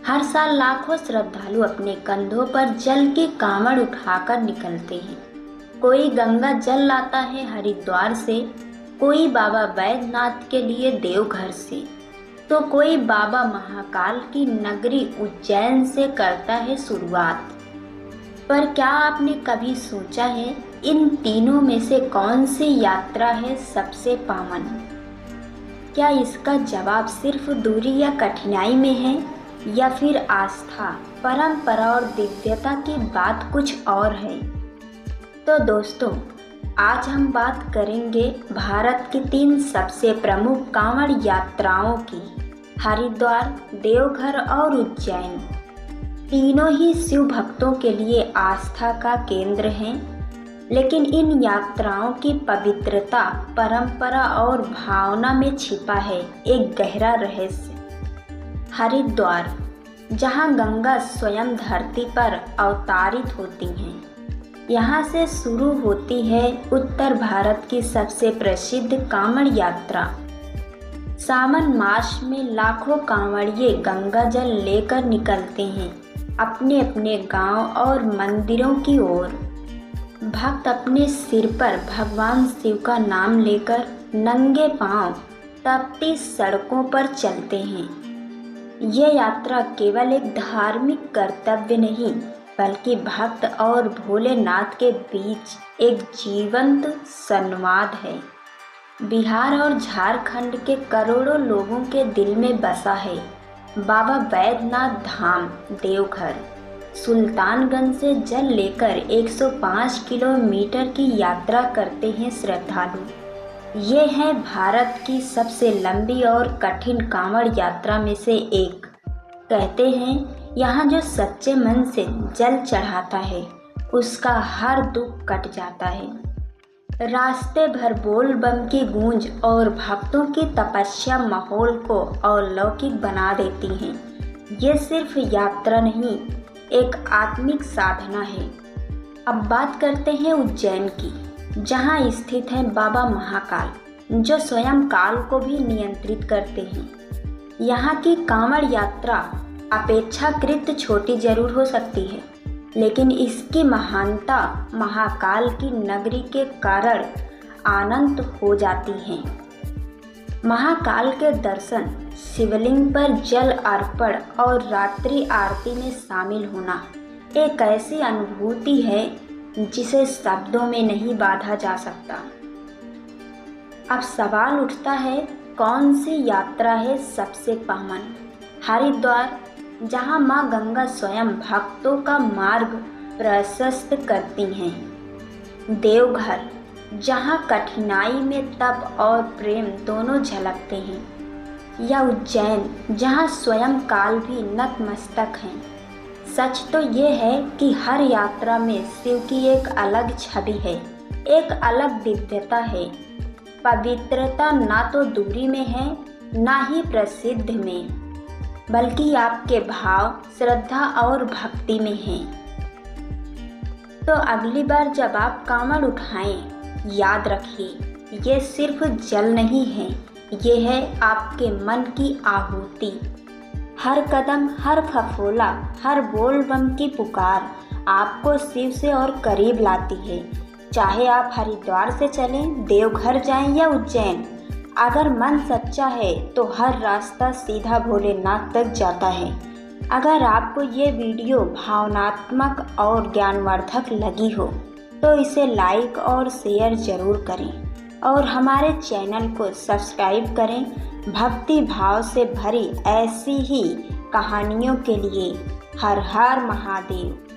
हर साल लाखों श्रद्धालु अपने कंधों पर जल की कांवड़ उठाकर निकलते हैं। कोई गंगा जल लाता है हरिद्वार से, कोई बाबा वैद्यनाथ के लिए देवघर से, तो कोई बाबा महाकाल की नगरी उज्जैन से करता है शुरुआत। पर क्या आपने कभी सोचा है इन तीनों में से कौन सी यात्रा है सबसे पावन? क्या इसका जवाब सिर्फ दूरी या कठिनाई में है, या फिर आस्था, परंपरा और दिव्यता की बात कुछ और है? तो दोस्तों, आज हम बात करेंगे भारत की 3 सबसे प्रमुख कांवड़ यात्राओं की। हरिद्वार, देवघर और उज्जैन तीनों ही शिव भक्तों के लिए आस्था का केंद्र हैं, लेकिन इन यात्राओं की पवित्रता, परंपरा और भावना में छिपा है एक गहरा रहस्य। हरिद्वार, जहाँ गंगा स्वयं धरती पर अवतारित होती हैं। यहाँ से शुरू होती है उत्तर भारत की सबसे प्रसिद्ध कांवड़ यात्रा। सावन मास में लाखों कांवड़िए गंगा जल लेकर निकलते हैं अपने अपने गांव और मंदिरों की ओर। भक्त अपने सिर पर भगवान शिव का नाम लेकर नंगे पांव तपती सड़कों पर चलते हैं। ये यात्रा केवल एक धार्मिक कर्तव्य नहीं, बल्कि भक्त और भोलेनाथ के बीच एक जीवंत संवाद है। बिहार और झारखंड के करोड़ों लोगों के दिल में बसा है बाबा वैद्यनाथ धाम देवघर। सुल्तानगंज से जल लेकर 105 किलोमीटर की यात्रा करते हैं श्रद्धालु। ये है भारत की सबसे लंबी और कठिन कांवड़ यात्रा में से एक। कहते हैं यहाँ जो सच्चे मन से जल चढ़ाता है उसका हर दुख कट जाता है। रास्ते भर बोल बम की गूंज और भक्तों की तपस्या माहौल को अलौकिक बना देती हैं। ये सिर्फ यात्रा नहीं, एक आत्मिक साधना है। अब बात करते हैं उज्जैन की, जहाँ स्थित है बाबा महाकाल, जो स्वयं काल को भी नियंत्रित करते हैं। यहाँ की कांवड़ यात्रा अपेक्षाकृत छोटी जरूर हो सकती है, लेकिन इसकी महानता महाकाल की नगरी के कारण अनंत हो जाती है। महाकाल के दर्शन, शिवलिंग पर जल अर्पण और रात्रि आरती में शामिल होना एक ऐसी अनुभूति है जिसे शब्दों में नहीं बांधा जा सकता। अब सवाल उठता है, कौन सी यात्रा है सबसे पावन? हरिद्वार, जहाँ माँ गंगा स्वयं भक्तों का मार्ग प्रशस्त करती हैं। देवघर, जहाँ कठिनाई में तप और प्रेम दोनों झलकते हैं। या उज्जैन, जहाँ स्वयं काल भी नतमस्तक हैं। सच तो ये है कि हर यात्रा में शिव की एक अलग छवि है, एक अलग दिव्यता है। पवित्रता ना तो दूरी में है, ना ही प्रसिद्ध में, बल्कि आपके भाव, श्रद्धा और भक्ति में है। तो अगली बार जब आप कांवड़ उठाएं, याद रखिए, ये सिर्फ जल नहीं है, ये है आपके मन की आहुति। हर कदम, हर फफोला, हर बोल बम की पुकार आपको शिव से और करीब लाती है। चाहे आप हरिद्वार से चलें, देवघर जाएं या उज्जैन, अगर मन सच्चा है तो हर रास्ता सीधा भोलेनाथ तक जाता है। अगर आपको ये वीडियो भावनात्मक और ज्ञानवर्धक लगी हो तो इसे लाइक और शेयर ज़रूर करें और हमारे चैनल को सब्सक्राइब करें। भक्ति भाव से भरी ऐसी ही कहानियों के लिए हर हर महादेव।